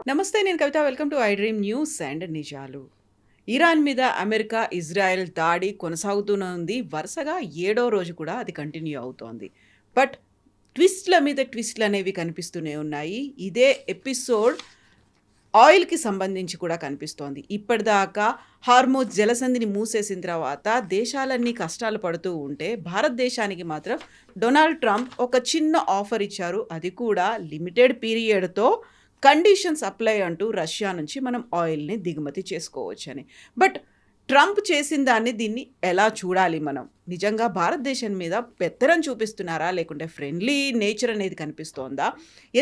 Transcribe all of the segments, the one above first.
నమస్తే, నేను Kavitha. Welcome to I Dream News and నిజాలు. ఇరాన్ మీద అమెరికా, ఇజ్రాయెల్ దాడి కొనసాగుతూనే ఉంది. వరుసగా 7వ రోజు కూడా అది కంటిన్యూ అవుతోంది. బట్ ట్విస్ట్ల మీద ట్విస్ట్లు అనేవి కనిపిస్తూనే ఉన్నాయి. ఇదే ఎపిసోడ్ ఆయిల్కి సంబంధించి కూడా కనిపిస్తోంది. ఇప్పటిదాకా హార్మోజ్ జలసంధిని మూసేసిన తర్వాత దేశాలన్నీ కష్టాలు పడుతూ ఉంటే భారతదేశానికి మాత్రం డొనాల్డ్ ట్రంప్ ఒక చిన్న ఆఫర్ ఇచ్చారు. అది కూడా లిమిటెడ్ పీరియడ్తో కండిషన్స్ అప్లై అంటూ రష్యా నుంచి మనం ఆయిల్ని దిగుమతి చేసుకోవచ్చని. బట్ ట్రంప్ చేసిన దీన్ని ఎలా చూడాలి మనం? నిజంగా భారతదేశం మీద పెత్తనం చూపిస్తున్నారా, లేకుంటే ఫ్రెండ్లీ నేచర్ అనేది కనిపిస్తోందా?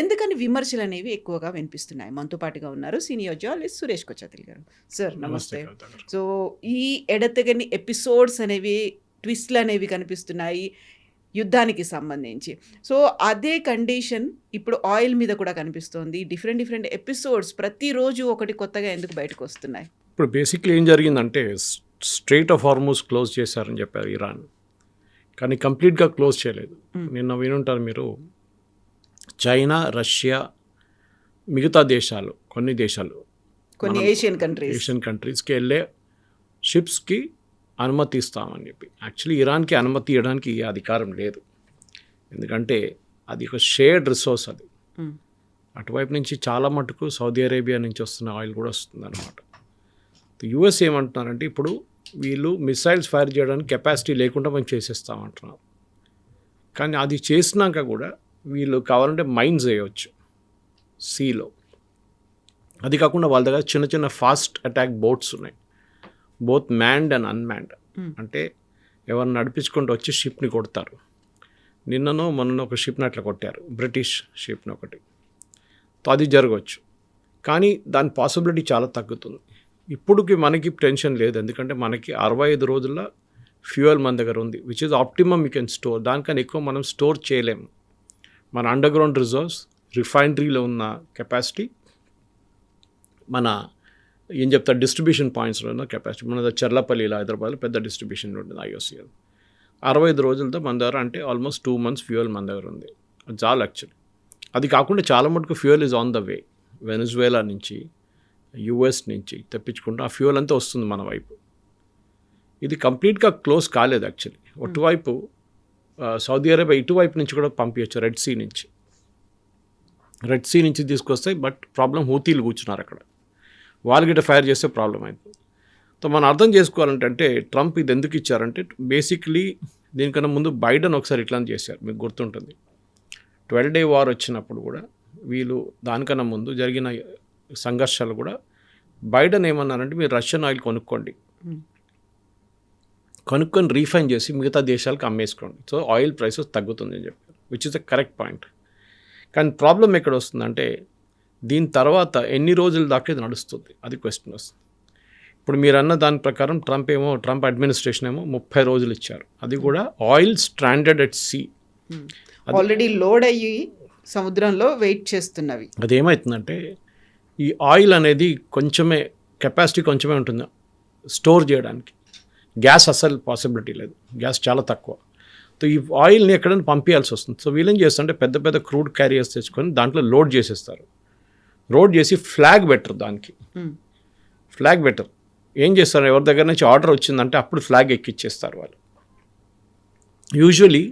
ఎందుకని విమర్శలు అనేవి ఎక్కువగా వినిపిస్తున్నాయి? మనతో పాటుగా ఉన్నారు సీనియర్ జర్నలిస్ట్ సురేష్ కొచ్చాతిల్ గారు. సార్ నమస్తే. సో ఈ ఎడతెగని ఎపిసోడ్స్ అనేవి, ట్విస్ట్లు అనేవి కనిపిస్తున్నాయి యుద్ధానికి సంబంధించి. సో అదే కండిషన్ ఇప్పుడు ఆయిల్ మీద కూడా కనిపిస్తోంది. డిఫరెంట్ ఎపిసోడ్స్ ప్రతిరోజు ఒకటి కొత్తగా ఎందుకు బయటకు వస్తున్నాయి? ఇప్పుడు బేసిక్లీ ఏం జరిగిందంటే స్ట్రెయిట్ ఆఫ్ హార్మూజ్ క్లోజ్ చేశారని చెప్పారు ఇరాన్, కానీ కంప్లీట్గా క్లోజ్ చేయలేదు. నిన్న వినుంటారు మీరు, చైనా, రష్యా, మిగతా దేశాలు, కొన్ని ఏషియన్ కంట్రీస్కి వెళ్ళే షిప్స్కి అనుమతి ఇస్తామని చెప్పి. యాక్చువల్లీ ఇరాన్కి అనుమతి ఇవ్వడానికి అధికారం లేదు, ఎందుకంటే అది ఒక షేర్డ్ రిసోర్స్. అది అటువైపు నుంచి చాలా మటుకు సౌదీ అరేబియా నుంచి వస్తున్న ఆయిల్ కూడా వస్తుంది అనమాట. యుఎస్ ఏమంటున్నారంటే ఇప్పుడు వీళ్ళు మిసైల్స్ ఫైర్ చేయడానికి కెపాసిటీ లేకుండా మేము చేసేస్తామంటున్నారు. కానీ అది చేసినాక కూడా వీళ్ళు కావాలంటే మైన్స్ వేయవచ్చు సీలో. అది కాకుండా వాళ్ళ దగ్గర చిన్న చిన్న ఫాస్ట్ అటాక్ బోట్స్ ఉన్నాయి, బోత్ మ్యాన్డ్ అండ్ అన్మ్యాన్డ్. అంటే ఎవరిని నడిపించుకుంటూ వచ్చి షిప్ని కొడతారు. నిన్ననో మొన్న ఒక షిప్ని అట్లా కొట్టారు, బ్రిటిష్ షిప్ని ఒకటి. అది జరగవచ్చు, కానీ దాని పాసిబిలిటీ చాలా తగ్గుతుంది. ఇప్పుడుకి మనకి టెన్షన్ లేదు, ఎందుకంటే మనకి 65 రోజుల ఫ్యూయల్ మన దగ్గర ఉంది, which is optimum you can store. దానికన్నా ఎక్కువ మనం స్టోర్ చేయలేము. మన అండర్ గ్రౌండ్ రిజర్వ్స్, రిఫైనరీలో ఉన్న కెపాసిటీ, మన ఏం చెప్తారు డిస్ట్రిబ్యూషన్ పాయింట్స్లో ఉన్న కెపాసిటీ. మన చర్లపల్లిలో హైదరాబాద్లో పెద్ద డిస్ట్రిబ్యూషన్ ఉంటుంది IOCL. 65 రోజులతో మన దగ్గర, అంటే ఆల్మోస్ట్ 2 months ఫ్యూయల్ మన దగ్గర ఉంది. అది చాలా యాక్చువల్లీ. అది కాకుండా చాలా మటుకు fuel is on the way. Venezuela నుంచి, US నుంచి తెప్పించుకుంటూ ఆ ఫ్యూయల్ అంతా వస్తుంది మన వైపు. ఇది కంప్లీట్గా క్లోజ్ కాలేదు యాక్చువల్లీ. అటువైపు సౌదీ అరేబియా ఇటువైపు నుంచి కూడా పంపించచ్చు, రెడ్ సీ నుంచి తీసుకొస్తాయి. బట్ ప్రాబ్లం హూతీలు కూర్చున్నారు అక్కడ, వాళ్ళు గిట్ట ఫైర్ చేస్తే ప్రాబ్లం అవుతుంది. సో మనం అర్థం చేసుకోవాలంటే ట్రంప్ ఇది ఎందుకు ఇచ్చారంటే, బేసిక్లీ దీనికన్నా ముందు బైడెన్ ఒకసారి ఇట్లా చేశారు, మీకు గుర్తుంటుంది. 12-day వార్ వచ్చినప్పుడు కూడా వీళ్ళు, దానికన్నా ముందు జరిగిన సంఘర్షాలు కూడా బైడెన్ ఏమన్నారంటే మీరు రష్యన్ ఆయిల్ కొనుక్కొని రీఫైన్ చేసి మిగతా దేశాలకు అమ్మేసుకోండి, సో ఆయిల్ ప్రైసెస్ తగ్గుతుంది అని చెప్పారు, which is the correct point. కానీ ప్రాబ్లం ఎక్కడ వస్తుందంటే దీని తర్వాత ఎన్ని రోజుల దాకా ఇది నడుస్తుంది, అది క్వశ్చన్ వస్తుంది. ఇప్పుడు మీరు అన్న దాని ప్రకారం ట్రంప్ అడ్మినిస్ట్రేషన్ ఏమో 30 రోజులు ఇచ్చారు. అది కూడా oil stranded at sea, already load అయ్యి సముద్రంలో వెయిట్ చేస్తున్నవి. అదేమవుతుందంటే ఈ ఆయిల్ అనేది కెపాసిటీ కొంచెమే ఉంటుంది స్టోర్ చేయడానికి. గ్యాస్ అసలు పాసిబిలిటీ లేదు, గ్యాస్ చాలా తక్కువ. సో ఈ ఆయిల్ని ఎక్కడైనా పంపించాల్సి వస్తుంది. సో వీళ్ళేం చేస్తుంటే పెద్ద పెద్ద క్రూడ్ క్యారియర్స్ తెచ్చుకొని దాంట్లో లోడ్ చేసేస్తారు. రోడ్ చేసి ఫ్లాగ్ బెటర్, దానికి ఫ్లాగ్ బెటర్ ఏం చేస్తారు, ఎవరి దగ్గర నుంచి ఆర్డర్ వచ్చిందంటే అప్పుడు ఫ్లాగ్ ఎక్కిచ్చేస్తారు వాళ్ళు. యూజువలీ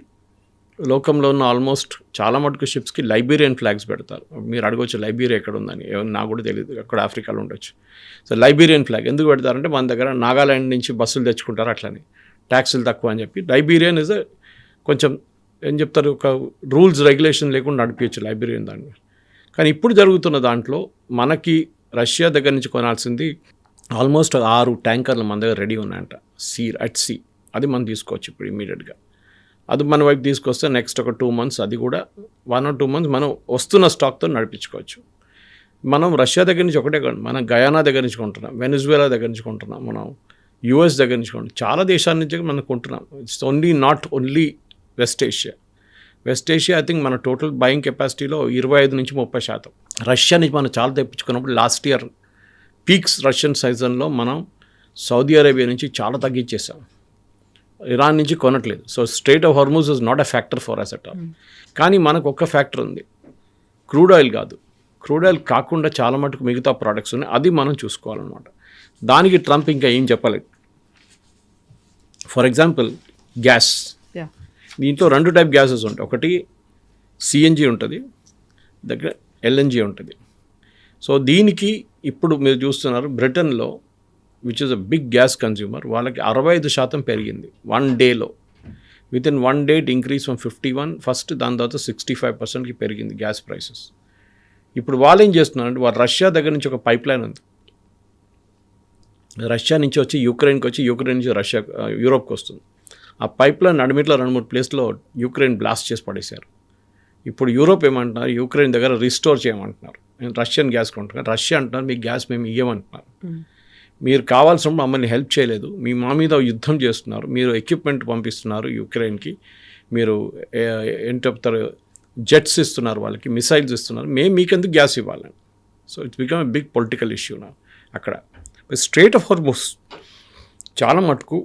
లోకంలో ఉన్న ఆల్మోస్ట్ చాలా మటుకు షిప్స్కి లైబీరియన్ ఫ్లాగ్స్ పెడతారు. మీరు అడగవచ్చు లైబీరియా ఎక్కడ ఉందని, నాకు కూడా తెలియదు, అక్కడ ఆఫ్రికాలో ఉండొచ్చు. సో లైబీరియన్ ఫ్లాగ్ ఎందుకు పెడతారంటే మన దగ్గర నాగాలాండ్ నుంచి బస్సులు తెచ్చుకుంటారు, అట్లని ట్యాక్సులు తక్కువ అని చెప్పి. లైబీరియన్ ఇస్ కొంచెం ఏం చెప్తారు, ఒక రూల్స్ రెగ్యులేషన్ లేకుండా నడిపించచ్చు లైబీరియన్ దాన్ని. కానీ ఇప్పుడు జరుగుతున్న దాంట్లో మనకి రష్యా దగ్గర నుంచి కొనాల్సింది ఆల్మోస్ట్ 6 ట్యాంకర్లు మన దగ్గర రెడీ ఉన్నాయంట, అట్ సీ. అది మనం తీసుకోవచ్చు ఇప్పుడు ఇమీడియట్గా. అది మన వైపు తీసుకొస్తే నెక్స్ట్ ఒక 2 months, అది కూడా 1 or 2 months మనం వస్తున్న స్టాక్తో నడిపించుకోవచ్చు. మనం రష్యా దగ్గర నుంచి ఒకటే కాదు, మనం గయానా దగ్గర నుంచి కొంటున్నాం, వెనజువేలా దగ్గర నుంచి కొంటున్నాం, మనం US దగ్గర నుంచి కొంటున్నాం, చాలా దేశాల నుంచి మనం కొంటున్నాం. It's not only West Asia. I think మన టోటల్ బయింగ్ కెపాసిటీలో 25-30%. రష్యా నుంచి మనం చాలా తెప్పించుకున్నప్పుడు లాస్ట్ ఇయర్ పీక్స్ రష్యన్ సీజన్లో మనం సౌదీ అరేబియా నుంచి చాలా తగ్గించేసాం. ఇరాన్ నుంచి కొనట్లేదు. So strait of Hormuz is not a factor for us at all. కానీ మనకు ఒక ఫ్యాక్టర్ ఉంది, క్రూడ్ ఆయిల్ కాదు. క్రూడ్ ఆయిల్ కాకుండా చాలా మటుకు మిగతా ప్రోడక్ట్స్ ఉన్నాయి, అది మనం చూసుకోవాలన్నమాట. దానికి ట్రంప్ ఇంకా ఏం చెప్పలేదు. ఫర్ ఎగ్జాంపుల్ గ్యాస్, దీంట్లో 2 టైప్ గ్యాసెస్ ఉంటాయి. ఒకటి సిఎన్జి ఉంటుంది, దగ్గర ఎల్ఎన్జి ఉంటుంది. సో దీనికి ఇప్పుడు మీరు చూస్తున్నారు బ్రిటన్లో, which is a big gas consumer, వాళ్ళకి 65% పెరిగింది 1 డేలో. Within 1 day it increase from 51 first, దాని తర్వాత 65%కి పెరిగింది గ్యాస్ ప్రైసెస్. ఇప్పుడు వాళ్ళు ఏం చేస్తున్నారంటే, వాళ్ళు రష్యా దగ్గర నుంచి ఒక పైప్ లైన్ ఉంది, రష్యా నుంచి వచ్చి యూక్రెయిన్కి వచ్చి, యూక్రెయిన్ నుంచి రష్యా యూరోప్కి వస్తుంది. ఆ పైప్ లైన్ నడిమిట్లో 2-3 ప్లేస్లో యూక్రెయిన్ బ్లాస్ట్ చేసి పడేశారు. ఇప్పుడు యూరోప్ ఏమంటున్నారు, యూక్రెయిన్ దగ్గర రిస్టోర్ చేయమంటున్నారు. రష్యన్ గ్యాస్ కొంటున్నారు, రష్యా అంటున్నారు మీకు గ్యాస్ మేము ఇవ్వమంటున్నారు. మీరు కావాల్సినప్పుడు మమ్మల్ని హెల్ప్ చేయలేదు, మా మీద యుద్ధం చేస్తున్నారు, మీరు ఎక్విప్మెంట్ పంపిస్తున్నారు యూక్రెయిన్కి, మీరు ఏం చెప్తారు జెట్స్ ఇస్తున్నారు వాళ్ళకి, మిసైల్స్ ఇస్తున్నారు, మేము మీకెందుకు గ్యాస్ ఇవ్వాలని. So it's become a big political issue నా అక్కడ. స్ట్రైట్ ఆఫ్ హార్మూజ్ చాలా మటుకు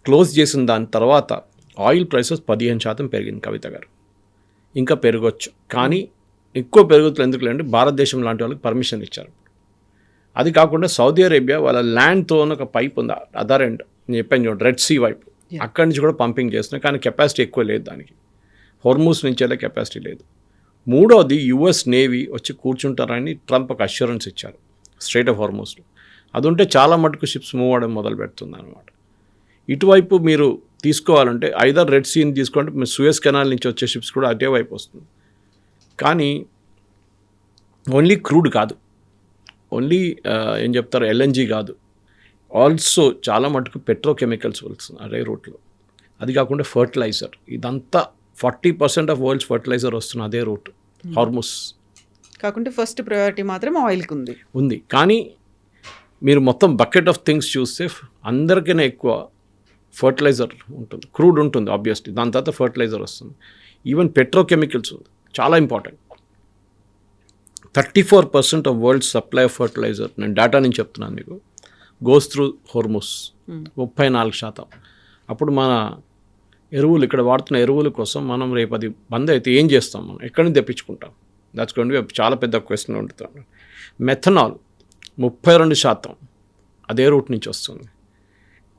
క్లోజ్ చేసిన దాని తర్వాత ఆయిల్ ప్రైసెస్ 15% పెరిగింది కవిత గారు. ఇంకా పెరగవచ్చు, కానీ ఎక్కువ పెరుగుతుంది ఎందుకు లేదంటే భారతదేశం లాంటి వాళ్ళకి పర్మిషన్ ఇచ్చారు. అది కాకుండా సౌదీ అరేబియా వాళ్ళ ల్యాండ్తో ఒక పైప్ ఉంది అదర్ ఎండ్, నేను చెప్పాను చూడండి, రెడ్ సీ వైపు, అక్కడి నుంచి కూడా పంపింగ్ చేస్తున్నాయి, కానీ కెపాసిటీ ఎక్కువ లేదు దానికి. హోర్మూస్ నుంచి వెళ్ళే కెపాసిటీ లేదు. మూడోది యుఎస్ నేవీ వచ్చి కూర్చుంటారని ట్రంప్ ఒక అష్యూరెన్స్ ఇచ్చారు స్ట్రైట్ ఆఫ్ హార్మూస్లో. అది ఉంటే చాలా మటుకు షిప్స్ మూవ్ అవ్వడం మొదలు పెడుతుంది అనమాట. ఇటువైపు మీరు తీసుకోవాలంటే ఐదర్ రెడ్ సీని తీసుకోండి, మీరు సూయస్ కెనాల్ నుంచి వచ్చే షిప్స్ కూడా అదే వైపు వస్తుంది. కానీ ఓన్లీ క్రూడ్ కాదు, ఓన్లీ ఏం చెప్తారు ఎల్ఎన్జీ కాదు, ఆల్సో చాలా మటుకు పెట్రోకెమికల్స్ వస్తుంది అదే రూట్లో. అది కాకుండా ఫర్టిలైజర్, ఇదంతా 40% ఆఫ్ వరల్డ్స్ ఫర్టిలైజర్ వస్తుంది అదే రూట్ హార్మూస్. కాకుంటే ఫస్ట్ ప్రయారిటీ మాత్రం ఆయిల్కి ఉంది. కానీ మీరు మొత్తం బకెట్ ఆఫ్ థింగ్స్ చూస్తే అందరికైనా ఎక్కువ ఫర్టిలైజర్ ఉంటుంది, క్రూడ్ ఉంటుంది ఆబ్వియస్లీ, దాని తర్వాత ఫర్టిలైజర్ వస్తుంది, ఈవెన్ పెట్రోకెమికల్స్ ఉంది, చాలా important. 34% of world supply of fertiliser, నేను డేటా నుంచి చెప్తున్నాను మీకు, గోస్ త్రూ హోర్మూస్ 34%. అప్పుడు మన ఎరువులు, ఇక్కడ వాడుతున్న ఎరువుల కోసం మనం రేపు అది బంద్ అయితే ఏం చేస్తాం, మనం ఎక్కడి నుంచి తెప్పించుకుంటాం? దాట్స్ గోయింగ్ టు బి చాలా పెద్ద క్వశ్చన్ ఉంటుంది. మెథనాల్ 32% అదే రూట్ నుంచి వస్తుంది.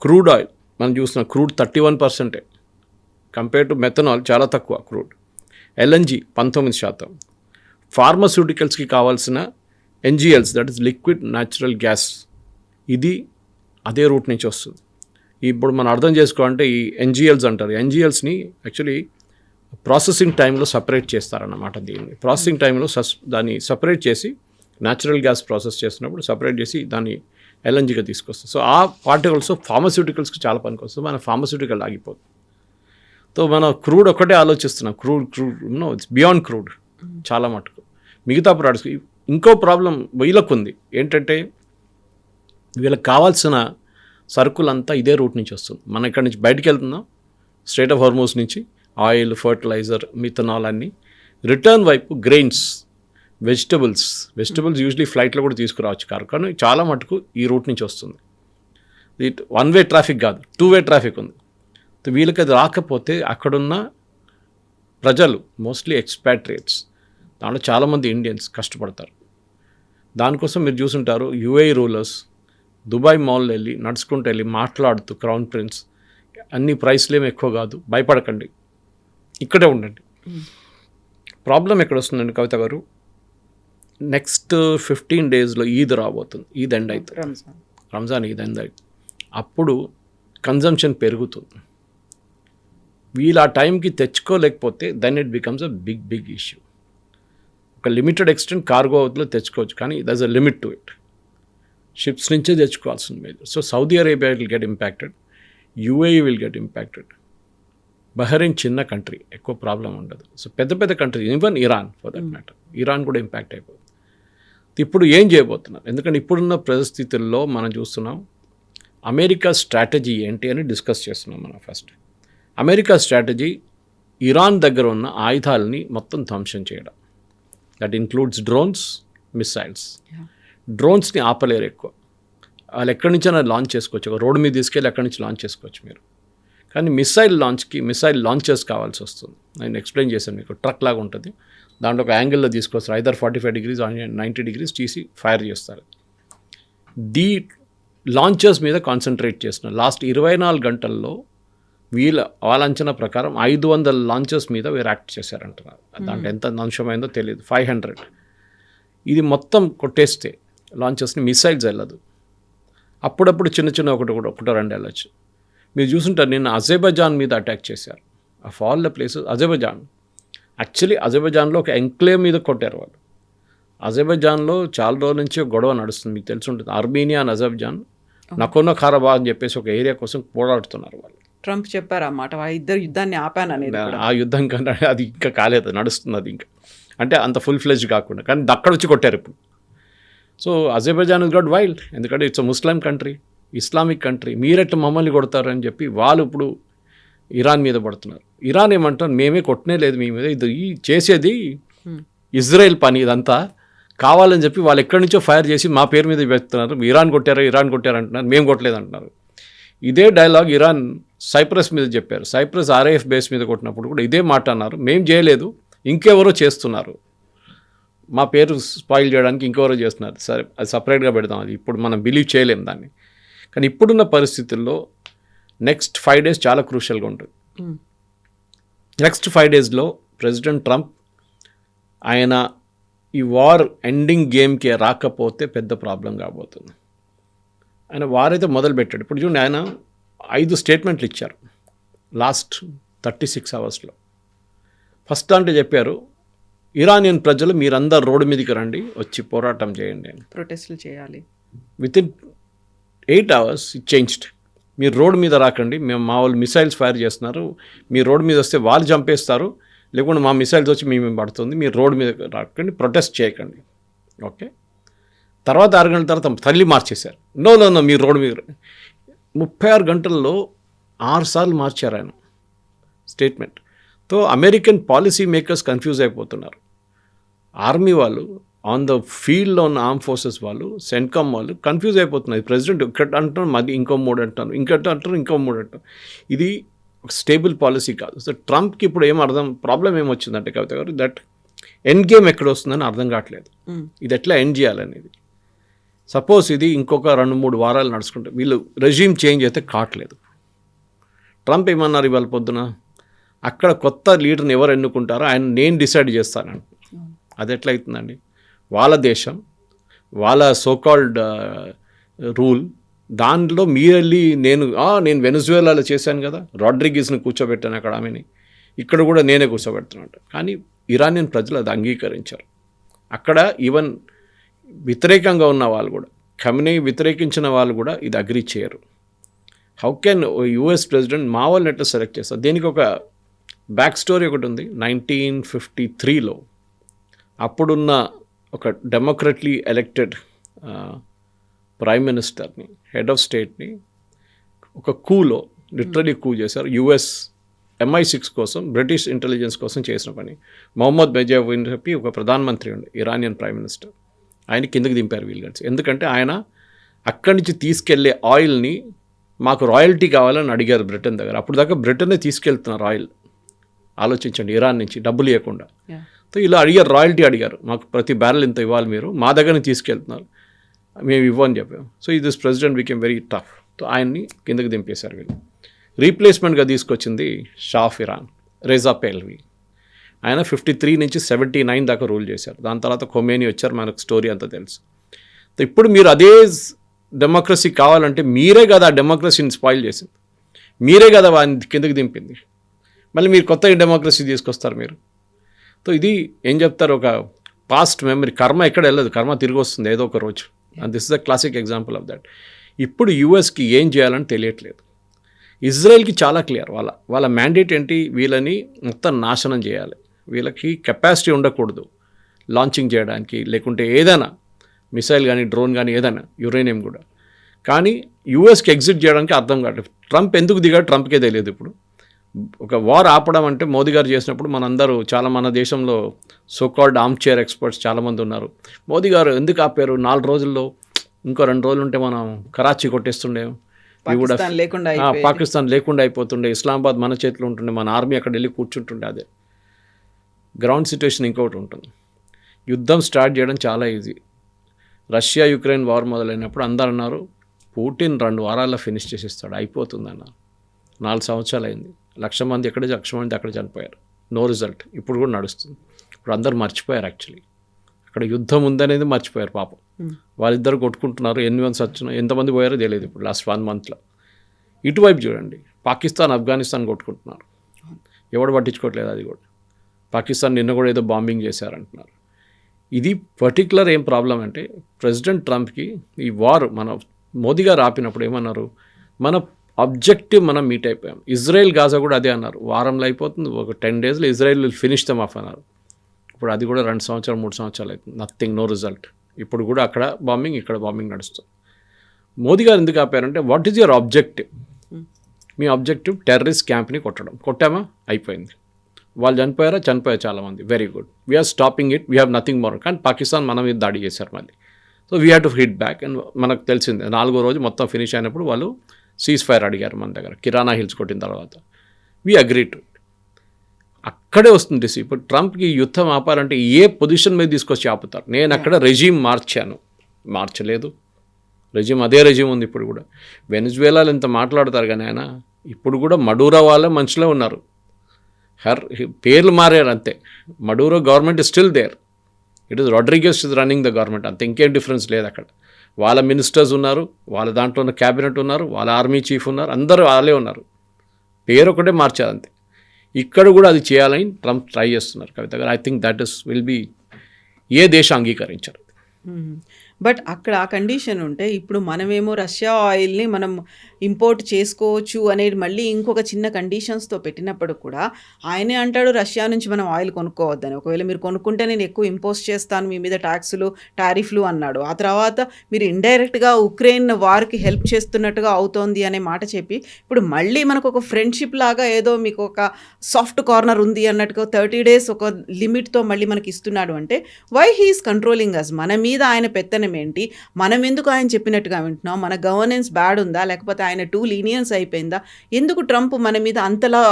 క్రూడ్ ఆయిల్ మనం చూసిన క్రూడ్ 31%, కంపేర్ టు మెథనాల్ చాలా తక్కువ క్రూడ్. ఎల్ఎన్జి 19%. ఫార్మస్యూటికల్స్కి కావాల్సిన NGLs, that is liquid natural gas, ఇది అదే రూట్ నుంచి వస్తుంది. ఇప్పుడు మనం అర్థం చేసుకోవాలంటే ఈ ఎన్జిఎల్స్ అంటారు, ఎన్జిఎల్స్ని యాక్చువల్లీ ప్రాసెసింగ్ టైంలో సపరేట్ చేస్తారన్నమాట. దీన్ని ప్రాసెసింగ్ టైంలో దాన్ని సపరేట్ చేసి న్యాచురల్ గ్యాస్ ప్రాసెస్ చేస్తున్నప్పుడు సపరేట్ చేసి దాన్ని ఎల్ఎన్జిగా తీసుకొస్తుంది. సో ఆ పార్టికల్స్ ఫార్మస్యూటికల్స్కి చాలా పనికి వస్తుంది, మన ఫార్మస్యూటికల్ ఆగిపోతుంది. సో మన క్రూడ్ ఒకటే ఆలోచిస్తున్నాం, crude no, it's beyond crude చాలా మటుకు. మిగతా ప్రోడక్ట్స్ ఇంకో ప్రాబ్లం వీళ్ళకు ఉంది ఏంటంటే, వీళ్ళకి కావాల్సిన సరుకులంతా ఇదే రూట్ నుంచి వస్తుంది. మనం ఇక్కడ నుంచి బయటికి వెళ్తున్నాం స్ట్రైట్ ఆఫ్ హార్మూస్ నుంచి, ఆయిల్, ఫర్టిలైజర్, మిథనాల్ అన్నీ. రిటర్న్ వైపు గ్రెయిన్స్, వెజిటబుల్స్ యూజువలీ ఫ్లైట్లో కూడా తీసుకురావచ్చు కారు, కానీ చాలా మటుకు ఈ రూట్ నుంచి వస్తుంది. ఇది 1 వే ట్రాఫిక్ కాదు, 2 వే ట్రాఫిక్ ఉంది. వీళ్ళకి అది రాకపోతే అక్కడున్న ప్రజలు మోస్ట్లీ ఎక్స్పాట్రియేట్స్, దాంట్లో చాలామంది ఇండియన్స్ కష్టపడతారు. దానికోసం మీరు చూసుంటారు యుఏఈ రూలర్స్ దుబాయ్ మాల్లో వెళ్ళి నడుచుకుంటూ వెళ్ళి మాట్లాడుతూ, క్రౌన్ ప్రిన్స్ అన్ని ప్రైస్లు ఏమి ఎక్కువ కాదు, భయపడకండి, ఇక్కడే ఉండండి. ప్రాబ్లం ఎక్కడ వస్తుందండి కవిత గారు, నెక్స్ట్ 15 డేస్లో ఈద్ రాబోతుంది, ఈద్ ఎండ్ అవుతుంది, రంజాన్ ఈద్ ఎండ్ అవుతుంది. అప్పుడు కన్జంప్షన్ పెరుగుతుంది. వీళ్ళు ఆ టైంకి తెచ్చుకోలేకపోతే then it becomes a big issue. ఒక లిమిటెడ్ ఎక్స్టెంట్ కార్గో అవుట్లో తెచ్చుకోవచ్చు, కానీ there's a limit to it. Ships నుంచే తెచ్చుకోవాల్సింది major. So Saudi Arabia will get impacted, UAE will get impacted. Bahrain చిన్న కంట్రీ, ఎక్కువ ప్రాబ్లం ఉండదు. సో పెద్ద country, even Iran for that matter, Iran కూడా ఇంపాక్ట్ అయిపోతుంది. ఇప్పుడు ఏం చేయబోతున్నారు, ఎందుకంటే ఇప్పుడున్న పరిస్థితుల్లో మనం చూస్తున్నాం అమెరికా స్ట్రాటజీ ఏంటి అని డిస్కస్ చేస్తున్నాం మనం. ఫస్ట్ అమెరికా స్ట్రాటజీ ఇరాన్ దగ్గర ఉన్న ఆయుధాలని మొత్తం ధ్వంసం చేయడం. That includes drones, missiles. డ్రోన్స్ని ఆపలేరు ఎక్కువ, వాళ్ళు ఎక్కడి నుంచైనా లాంచ్ చేసుకోవచ్చు, ఒక రోడ్డు మీద తీసుకెళ్ళి ఎక్కడి నుంచి లాంచ్ చేసుకోవచ్చు మీరు. కానీ మిసైల్ లాంచెస్ కావాల్సి వస్తుంది. నేను ఎక్స్ప్లెయిన్ చేశాను మీకు. ట్రక్ లాగా ఉంటుంది, దాంట్లో ఒక యాంగిల్లో తీసుకొస్తారు, ఐదర్ 45 degrees 90 degrees తీసి ఫైర్ చేస్తారు. దీ లాంచెస్ మీద కాన్సన్ట్రేట్ చేస్తున్నారు. లాస్ట్ 24 గంటల్లో వాళ్ళ అంచనా ప్రకారం 500 లాంచెస్ మీద వీరు యాక్ట్ చేశారంటున్నారు. దాంట్లో ఎంత అంశమైందో తెలియదు. 500 ఇది మొత్తం కొట్టేస్తే లాంచెస్ని మిసైల్స్ వెళ్ళదు. అప్పుడప్పుడు చిన్న ఒకటో రెండు వెళ్ళచ్చు. మీరు చూసుంటారు, నిన్న అజర్బైజాన్ మీద అటాక్ చేశారు. Of all the places Azerbaijan. Actually అజర్బైజాన్లో ఒక ఎంక్లేవ్ మీద కొట్టారు వాళ్ళు. అజర్బైజాన్లో చాలా రోజుల నుంచి గొడవ నడుస్తుంది, మీకు తెలిసి ఉంటుంది. ఆర్మేనియా అండ్ అజర్బైజాన్ నకోనో ఖారబాగ్ అని చెప్పేసి ఒక ఏరియా కోసం పోరాడుతున్నారు వాళ్ళు. ట్రంప్ చెప్పారు అన్నమాట, ఇద్దరు యుద్ధాన్ని ఆపాననేది. ఆ యుద్ధం కన్నా అది ఇంకా కాలేదు, నడుస్తుంది అది ఇంకా. అంటే అంత ఫుల్ ఫ్లెడ్జ్ కాకుండా, కానీ అక్కడ వచ్చి కొట్టారు ఇప్పుడు. So Azerbaijan is got wild, ఎందుకంటే it's Muslim country, Islamic country. మీరెట్లా మమ్మల్ని కొడతారు అని చెప్పి వాళ్ళు ఇప్పుడు ఇరాన్ మీద పడుతున్నారు. ఇరాన్ ఏమంటారు, మేమే కొట్టనే లేదు మీ మీద, ఇది చేసేది ఇజ్రాయెల్ పని ఇదంతా, కావాలని చెప్పి వాళ్ళు ఎక్కడి నుంచో ఫైర్ చేసి మా పేరు మీద పెడుతున్నారు. ఇరాన్ కొట్టారు అంటున్నారు, మేము కొట్టలేదు అంటున్నారు. ఇదే డైలాగ్ ఇరాన్ సైప్రస్ మీద చెప్పారు. సైప్రస్ RAF బేస్ మీద కొట్టినప్పుడు కూడా ఇదే మాట అన్నారు, మేము చేయలేదు, ఇంకెవరో చేస్తున్నారు, మా పేరు స్పాయిల్ చేయడానికి ఇంకెవరో చేస్తున్నారు. సరే అది సపరేట్గా పెడదాం, అది ఇప్పుడు మనం బిలీవ్ చేయలేం దాన్ని. కానీ ఇప్పుడున్న పరిస్థితుల్లో నెక్స్ట్ 5 days చాలా క్రూషియల్గా ఉంటుంది. నెక్స్ట్ 5 daysలో ప్రెసిడెంట్ ట్రంప్ ఆయన ఈ వార్ ఎండింగ్ గేమ్కి రాకపోతే పెద్ద ప్రాబ్లం కాబోతుంది. ఆయన వార్ అయితే మొదలుపెట్టాడు. ఇప్పుడు చూడండి, ఆయన 5 స్టేట్మెంట్లు ఇచ్చారు లాస్ట్ 36 hours. ఫస్ట్ అంటే చెప్పారు, ఇరానియన్ ప్రజలు మీరందరూ రోడ్డు మీదకి రండి, వచ్చి పోరాటం చేయండి అని, ప్రొటెస్ట్లు చేయాలి. Within 8 hours it changed. మీరు రోడ్డు మీద రాకండి, మేము మా వాళ్ళు మిసైల్స్ ఫైర్ చేస్తున్నారు, మీరు రోడ్డు మీద వస్తే వాళ్ళు చంపేస్తారు, లేకుంటే మా మిసైల్స్ వచ్చి మేము పడుతుంది, మీరు రోడ్డు మీద రాకండి, ప్రొటెస్ట్ చేయకండి. ఓకే, తర్వాత 6 గంటల తర్వాత తల్లి మార్చేశారు. నో మీరు రోడ్డు మీద 36 గంటల్లో 6 సార్లు మార్చారు ఆయన స్టేట్మెంట్. తో అమెరికన్ పాలసీ మేకర్స్ కన్ఫ్యూజ్ అయిపోతున్నారు. ఆర్మీ వాళ్ళు, ఆన్ ద ఫీల్డ్లో ఉన్న ఆర్మ్ ఫోర్సెస్ వాళ్ళు, సెంట్కామ్ వాళ్ళు కన్ఫ్యూజ్ అయిపోతున్నారు. ప్రెసిడెంట్ ఇక్కడ అంటారు, మాది ఇంకో 3 అంటారు, ఇంకటి అంటారు, ఇంకో 3 అంటారు. ఇది ఒక స్టేబుల్ పాలసీ కాదు. సో ట్రంప్కి ఇప్పుడు ప్రాబ్లం ఏమొచ్చిందంటే కవిత గారు, దట్ ఎండ్ గేమ్ ఎక్కడ వస్తుందని అర్థం కావట్లేదు. ఇది ఎట్లా ఎండ్ చేయాలనేది. సపోజ్ ఇది ఇంకొక 2-3 వారాలు నడుచుకుంటే వీళ్ళు రెజ్యూమ్ చేంజ్ అయితే కావట్లేదు. ట్రంప్ ఏమన్నారు ఇవాళ పొద్దున, అక్కడ కొత్త లీడర్ని ఎవరు ఎన్నుకుంటారో ఆయన నేను డిసైడ్ చేస్తానండి. అది ఎట్లా అవుతుందండి? వాళ్ళ దేశం, వాళ్ళ సోకాల్డ్ రూల్, దాంట్లో మీరెళ్ళి నేను వెనజువేలాలో చేశాను కదా, రాడ్రిగీస్ని కూర్చోబెట్టాను అక్కడ, ఆమెని ఇక్కడ కూడా నేనే కూర్చోబెడుతున్నాను. కానీ ఇరానియన్ ప్రజలు అది అంగీకరించారు. అక్కడ ఈవెన్ వ్యతిరేకంగా ఉన్న వాళ్ళు కూడా, ఖమేనీ వ్యతిరేకించిన వాళ్ళు కూడా ఇది అగ్రీ చేయరు. హౌ కెన్ US ప్రెసిడెంట్ మా వాళ్ళని ఎట్లా సెలెక్ట్ చేస్తారు? దీనికి ఒక బ్యాక్ స్టోరీ ఒకటి ఉంది. 1953లో అప్పుడున్న ఒక డెమోక్రట్లీ ఎలెక్టెడ్ ప్రైమ్ మినిస్టర్ని, హెడ్ ఆఫ్ స్టేట్ని ఒక కూలో లిటరలీ కూ చేశారు. US MI6 కోసం, బ్రిటిష్ ఇంటెలిజెన్స్ కోసం చేసిన పని. మొహమ్మద్ బెజావ్ అని చెప్పి ఒక ప్రధానమంత్రి ఉండే, ఇరానియన్ ప్రైమ్ మినిస్టర్. ఆయన కిందకి దింపారు వీళ్ళు కలిసి. ఎందుకంటే ఆయన అక్కడి నుంచి తీసుకెళ్లే ఆయిల్ని మాకు రాయల్టీ కావాలని అడిగారు బ్రిటన్ దగ్గర. అప్పుడు దాకా బ్రిటనే తీసుకెళ్తున్నారు ఆయిల్. ఆలోచించండి, ఇరాన్ నుంచి డబ్బులు ఇవ్వకుండా. సో ఇలా అడిగారు, రాయల్టీ అడిగారు, మాకు ప్రతి బ్యారెల్ ఇంత ఇవ్వాలి, మీరు మా దగ్గర తీసుకెళ్తున్నారు, మేము ఇవ్వని చెప్పాము. So this president became very tough. So ఆయన్ని కిందకి దింపేశారు వీళ్ళు. రీప్లేస్మెంట్గా తీసుకొచ్చింది షా ఆఫ్ ఇరాన్, రేజా పెహ్లవి. ఆయన 53 నుంచి 79 దాకా రూల్ చేశారు. దాని తర్వాత ఖొమేనీ వచ్చారు, మనకు స్టోరీ అంతా తెలుసు. సో ఇప్పుడు మీరు అదే డెమోక్రసీ కావాలంటే మీరే కదా ఆ డెమోక్రసీని స్పాయిల్ చేసింది, మీరే కదా వాడిని కిందకి దింపింది. మళ్ళీ మీరు కొత్త డెమోక్రసీ తీసుకొస్తారు మీరు. సో ఇది ఏం చెప్తారు, ఒక పాస్ట్ మెమరీ. కర్మ ఎక్కడ వెళ్ళదు, కర్మ తిరిగి వస్తుంది ఏదో ఒక రోజు. And this is a classic example of that. ఇప్పుడు యూఎస్కి ఏం చేయాలని తెలియట్లేదు. ఇజ్రాయెల్కి చాలా క్లియర్, వాళ్ళ మ్యాండేట్ ఏంటి, వీళ్ళని మొత్తం నాశనం చేయాలి, వీళ్ళకి కెపాసిటీ ఉండకూడదు లాంచింగ్ చేయడానికి, లేకుంటే ఏదైనా మిసైల్ కానీ డ్రోన్ కానీ ఏదైనా, యురేనియం కూడా. కానీ యూఎస్కి ఎగ్జిట్ చేయడానికి అర్థం కావట్లేదు. ట్రంప్ ఎందుకు దిగాడు ట్రంప్కే తెలియదు. ఇప్పుడు ఒక వార్ ఆపడం అంటే మోదీ గారు చేసినప్పుడు మనందరూ మన దేశంలో సోకాల్డ్ ఆర్మ్ చైర్ ఎక్స్పర్ట్స్ చాలామంది ఉన్నారు, మోదీ గారు ఎందుకు ఆపారు, 4 రోజుల్లో ఇంకో 2 రోజులు ఉంటే మనం కరాచీ కొట్టేస్తుండేము, పాకిస్తాన్ లేకుండా అయిపోయేది. పాకిస్తాన్ లేకుండా అయిపోతుండే, ఇస్లామాబాద్ మన చేతిలో ఉంటుండే, మన ఆర్మీ అక్కడ వెళ్ళి కూర్చుంటుండే. అదే గ్రౌండ్ సిచ్యువేషన్ ఇంకొకటి ఉంటుంది. యుద్ధం స్టార్ట్ చేయడం చాలా ఈజీ. రష్యా యుక్రెయిన్ వార్ మొదలైనప్పుడు అందరు అన్నారు పుటిన్ 2 వారాల్లో ఫినిష్ చేసేస్తాడు, అయిపోతుంది అన్నారు. 4 సంవత్సరాలు అయింది. 1,00,000 మంది ఎక్కడ, 1,00,000 మంది అక్కడ చనిపోయారు. No result. ఇప్పుడు కూడా నడుస్తుంది. ఇప్పుడు అందరు మర్చిపోయారు. యాక్చువల్లీ అక్కడ యుద్ధం ఉందనేది మర్చిపోయారు పాపం. వాళ్ళిద్దరు కొట్టుకుంటున్నారు. ఎన్ని మంది వచ్చినా ఎంతమంది పోయారో తెలియదు ఇప్పుడు లాస్ట్ 1 మంత్లో. ఇటువైపు చూడండి, పాకిస్తాన్ ఆఫ్ఘనిస్తాన్ కొట్టుకుంటున్నారు. ఎవడు పట్టించుకోవట్లేదు. అది కూడా పాకిస్తాన్ నిన్న కూడా ఏదో బాంబింగ్ చేశారంటున్నారు. ఇది పర్టికులర్ ఏం ప్రాబ్లం అంటే ప్రెసిడెంట్ ట్రంప్కి ఈ వార్ మన మోదీ గారు ఆపినప్పుడు ఏమన్నారు, మన ఆబ్జెక్టివ్ మనం మీట్ అయిపోయాం. ఇజ్రాయెల్ గాజా కూడా అదే అన్నారు, వారంలో అయిపోతుంది, ఒక 10 డేస్లో Israel will finish them of అన్నారు. ఇప్పుడు అది కూడా 2 సంవత్సరాలు 3 సంవత్సరాలు అవుతుంది, నథింగ్, నో రిజల్ట్. ఇప్పుడు కూడా అక్కడ బాంబింగ్, ఇక్కడ బాంబింగ్ నడుస్తుంది. మోదీ గారు ఎందుకు ఆపారంటే వాట్ ఈజ్ యువర్ ఆబ్జెక్టివ్? మీ ఆబ్జెక్టివ్ టెర్రరిస్ట్ క్యాంప్ని కొట్టడం. కొట్టామా, అయిపోయింది. వాళ్ళు చనిపోయారు చాలామంది, very good, we're stopping it, we have nothing more. కానీ పాకిస్తాన్ మన మీద దాడి చేశారు మళ్ళీ. So we have to hit back. And మనకు తెలిసిందే 4వ రోజు మొత్తం ఫినిష్ అయినప్పుడు వాళ్ళు సీజ్ ఫైర్ అడిగారు మన దగ్గర, కిరాణా హిల్స్ కొట్టిన తర్వాత. We agree to it. అక్కడే వస్తుంది. ఇప్పుడు ట్రంప్కి యుద్ధం ఆపాలంటే ఏ పొజిషన్ మీద తీసుకొచ్చి ఆపుతారు? నేను అక్కడ రెజీమ్ మార్చలేదు, రెజీమ్ అదే రెజీమ్ ఉంది ఇప్పుడు కూడా. వెనిజువేలాలో ఇంత మాట్లాడతారు కానీ ఆయన ఇప్పుడు కూడా మడూరో వాళ్ళే మనుషులే ఉన్నారు. పేర్లు మారారు అంతే. Maduro government is still there. It is Rodriguez is running the government, అంతే, ఇంకేం డిఫరెన్స్ లేదు అక్కడ. వాళ్ళ మినిస్టర్స్ ఉన్నారు, వాళ్ళ దాంట్లో ఉన్న క్యాబినెట్ ఉన్నారు, వాళ్ళ ఆర్మీ చీఫ్ ఉన్నారు, అందరూ వాళ్ళే ఉన్నారు. పేరు ఒకటే మార్చారు అంతే. ఇక్కడ కూడా అది చేయాలని ట్రంప్ ట్రై చేస్తున్నారు కవిత గారు. I think that is will be, ఏ దేశం అంగీకరించారు. బట్ అక్కడ ఆ కండిషన్ ఉంటే ఇప్పుడు మనమేమో రష్యా ఆయిల్ని మనం ఇంపోర్ట్ చేసుకోవచ్చు అనేది మళ్ళీ ఇంకొక చిన్న కండిషన్స్తో పెట్టినప్పుడు కూడా ఆయనే అంటాడు రష్యా నుంచి మనం ఆయిల్ కొనుక్కోవద్దని. ఒకవేళ మీరు కొనుక్కుంటే నేను ఎక్కువ ఇంపోజ్ చేస్తాను మీ మీద, ట్యాక్సులు, టారిఫ్లు అన్నాడు. ఆ తర్వాత మీరు ఇండైరెక్ట్గా ఉక్రెయిన్ వార్కి హెల్ప్ చేస్తున్నట్టుగా అవుతోంది అనే మాట చెప్పి ఇప్పుడు మళ్ళీ మనకు ఒక ఫ్రెండ్షిప్ లాగా ఏదో మీకు ఒక సాఫ్ట్ కార్నర్ ఉంది అన్నట్టుగా 30 days ఒక లిమిట్తో మళ్ళీ మనకి ఇస్తున్నాడు అంటే వై హీఈస్ కంట్రోలింగ్ అస్? మన మీద ఆయన పెత్తనం ఏంటి? మనం ఎందుకు ఆయన చెప్పినట్టుగా వింటున్నాం? మన గవర్నెన్స్ బ్యాడ్ ఉందా, లేకపోతే ఆయన టూ లీనియన్స్ అయిపోయిందా? ఎందుకు ట్రంప్ మన మీద అంతలా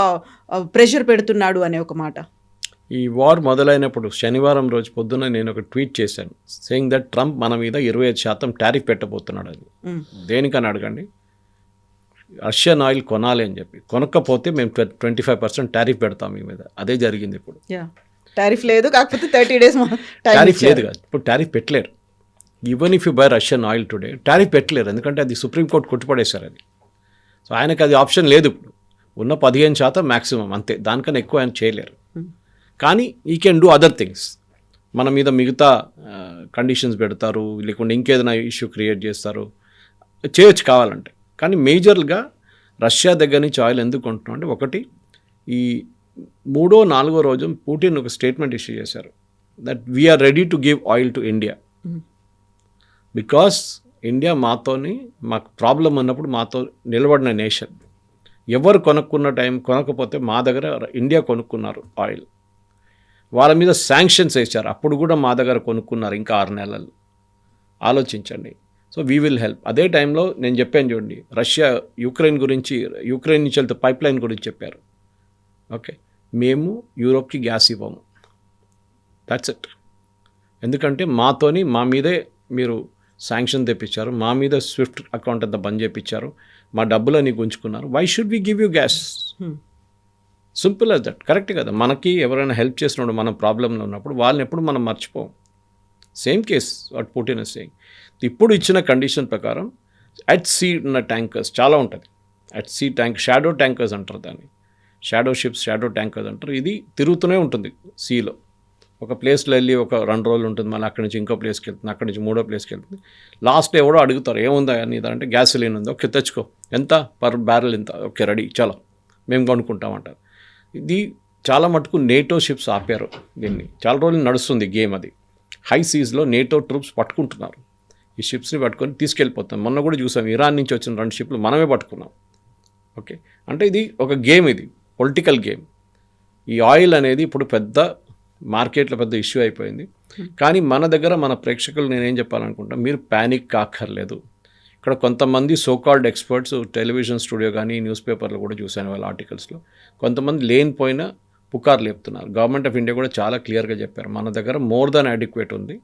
ప్రెషర్ పెడుతున్నాడు అనే ఒక మాట. ఈ వార్ మొదలైనప్పుడు శనివారం రోజు పొద్దున్న నేను ఒక ట్వీట్ చేశాను, సేయింగ్ దట్ ట్రంప్ మన మీద 25% టారిఫ్ పెట్టబోతున్నాడు అని. దేనికని అడగండి, రష్యన్ ఆయిల్ కొనాలి అని చెప్పి. కొనకపోతే మేము 25% టారిఫ్ పెడతాం మీ మీద. అదే జరిగింది. ఇప్పుడు టారిఫ్ లేదు, కాకపోతే 30 days టారిఫ్ లేదు కాదు, ఇప్పుడు టారిఫ్ పెట్టలేరు. Even if you by Russian oil today tariff పెట్టలేరు, ఎందుకంటే అది సుప్రీంకోర్టు కొట్టుపడేశారు అది. సో ఆయనకు అది ఆప్షన్ లేదు. ఇప్పుడు ఉన్న 15% మ్యాక్సిమం, అంతే, దానికన్నా ఎక్కువ ఆయన చేయలేరు. కానీ ఈ కెన్ డూ అదర్ థింగ్స్. మన మీద మిగతా కండిషన్స్ పెడతారు, లేకుంటే ఇంకేదైనా ఇష్యూ క్రియేట్ చేస్తారు, చేయొచ్చు కావాలంటే. కానీ మేజర్గా రష్యా దగ్గర నుంచి ఆయిల్ ఎందుకు కొంటున్నాం అంటే, ఒకటి, ఈ 3వ 4వ రోజు పుటిన్ ఒక స్టేట్మెంట్ ఇష్యూ చేశారు that we are ready to give oil to India because India మాకు ప్రాబ్లం ఉన్నప్పుడు మాతో నిలబడిన నేషన్. ఎవరు కొనకపోతే మా దగ్గర ఇండియా కొనుక్కున్నారు ఆయిల్. వాళ్ళ మీద శాంక్షన్స్ వేశారు, అప్పుడు కూడా మా దగ్గర కొనుక్కున్నారు ఇంకా 6 నెలలు. ఆలోచించండి. So we will help. అదే టైంలో నేను చెప్పాను చూడండి, రష్యా యుక్రెయిన్ నుంచి వెళ్తే పైప్ లైన్ గురించి చెప్పారు. ఓకే, మేము యూరోప్కి గ్యాస్ ఇవ్వము, దట్స్ ఇట్. ఎందుకంటే మా మీదే మీరు శాంక్షన్ తెప్పించారు, మా మీద స్విఫ్ట్ అకౌంట్ అంతా బంద్ చేయించారు, మా డబ్బులని గుంజుకున్నారు. Why should we give you gas? Simple as that. Correct కదా? మనకి ఎవరైనా హెల్ప్ చేసినప్పుడు, మన ప్రాబ్లంలో ఉన్నప్పుడు వాళ్ళని ఎప్పుడు మనం మర్చిపోం. Same case what Putin is saying. ఇప్పుడు ఇచ్చిన కండిషన్ ప్రకారం అట్ సీ ఉన్న ట్యాంకర్స్ చాలా ఉంటుంది. అట్ సీ షాడో ట్యాంకర్స్ అంటారు దాన్ని, షాడో షిప్స్, షాడో ట్యాంకర్స్ అంటారు. ఇది తిరుగుతూనే ఉంటుంది సీలో. ఒక ప్లేస్లో వెళ్ళి ఒక 2 రోజులు ఉంటుంది, మళ్ళీ అక్కడి నుంచి ఇంకో ప్లేస్కి వెళ్తుంది, అక్కడి నుంచి 3వ ప్లేస్కి వెళ్తుంది. లాస్ట్ ఎవడో అడుగుతారు ఏముందా అని, అంటే గ్యాసోలిన్ ఉంది, ఓకే తెచ్చుకో, ఎంత పర్ బ్యారెల్ ఇంత, ఓకే రెడీ, చాలా మేము కొనుక్కుంటామంటారు. ఇది చాలా మటుకు నేటో షిప్స్ ఆపారు దీన్ని. చాలా రోజులు నడుస్తుంది గేమ్ అది. హై సీజ్లో నేటో ట్రూప్స్ పట్టుకుంటున్నారు, ఈ షిప్స్ని పట్టుకొని తీసుకెళ్ళిపోతాం. మొన్న కూడా చూసాం, ఇరాన్ నుంచి వచ్చిన 2 షిప్లు మనమే పట్టుకున్నాం. ఓకే, అంటే ఇది ఒక గేమ్, ఇది పొలిటికల్ గేమ్. ఈ ఆయిల్ అనేది ఇప్పుడు పెద్ద మార్కెట్లో పెద్ద ఇష్యూ అయిపోయింది. కానీ మన దగ్గర మన ప్రేక్షకులు నేనేం చెప్పాలనుకుంటా, మీరు ప్యానిక్ కాక్కర్లేదు. ఇక్కడ కొంతమంది సోకాల్డ్ ఎక్స్పర్ట్స్ టెలివిజన్ స్టూడియో కానీ న్యూస్ పేపర్లో కూడా చూశాను వాళ్ళ ఆర్టికల్స్లో, కొంతమంది లేనిపోయిన పుకార్లు చెప్తున్నారు. గవర్నమెంట్ ఆఫ్ ఇండియా కూడా చాలా క్లియర్గా చెప్పారు, మన దగ్గర మోర్ దాన్ అడిక్వేట్ ఉంది,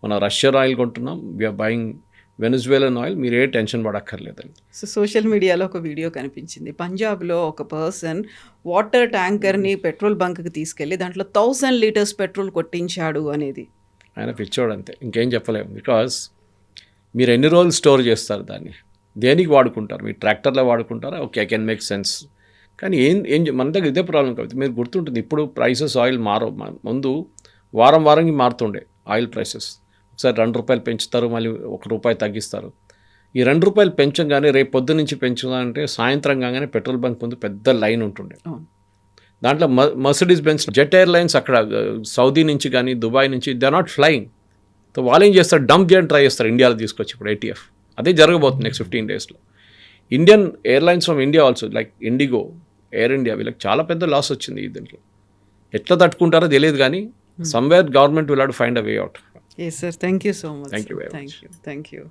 మన రష్యన్ ఆయిల్ కొంటున్నాం, వీఆర్ బయింగ్ వెనిజువేలన్ ఆయిల్, మీరు ఏ టెన్షన్ పడక్కర్లేదండి. సో సోషల్ మీడియాలో ఒక వీడియో కనిపించింది, పంజాబ్లో ఒక పర్సన్ వాటర్ ట్యాంకర్ని పెట్రోల్ బంక్కి తీసుకెళ్ళి దాంట్లో 1000 లీటర్స్ పెట్రోల్ కొట్టించాడు అనేది. ఆయన పిచ్చోడు అంతే, ఇంకేం చెప్పలేము. బికాస్ మీరు ఎన్ని రోజులు స్టోర్ చేస్తారు దాన్ని, దేనికి వాడుకుంటారు, మీరు ట్రాక్టర్లో వాడుకుంటారా, okay I can make sense. కానీ మన దగ్గర ఇదే ప్రాబ్లం కాబట్టి మీరు గుర్తుంటుంది, ఇప్పుడు ప్రైసెస్ ఆయిల్ మారవు, ముందు వారంకి మారుతుండే ఆయిల్ ప్రైసెస్, ఒకసారి ₹2 పెంచుతారు, మళ్ళీ ₹1 తగ్గిస్తారు. ఈ ₹2 పెంచగానే రేపు పొద్దు నుంచి పెంచుదామంటే సాయంత్రం కాగానే పెట్రోల్ బంక్ ముందు పెద్ద లైన్ ఉంటుండే. దాంట్లో మర్సిడీస్ బెంజ్ జెట్ ఎయిర్లైన్స్ అక్కడ సౌదీ నుంచి కానీ దుబాయ్ నుంచి they are not flying. So వాళ్ళు ఏం చేస్తారు, డంప్ చేయడం ట్రై చేస్తారు ఇండియాలో తీసుకొచ్చి. ఇప్పుడు ATF అదే జరగబోతుంది నెక్స్ట్ 15 డేస్లో. Indian airlines from India also like IndiGo, air India, వీళ్ళకి చాలా పెద్ద లాస్ వచ్చింది దీంట్లో. ఎట్లా తట్టుకుంటారో తెలియదు కానీ somewhere government will have to find a way out. Yes, sir. Thank you so much. Thank you very much. Thank you.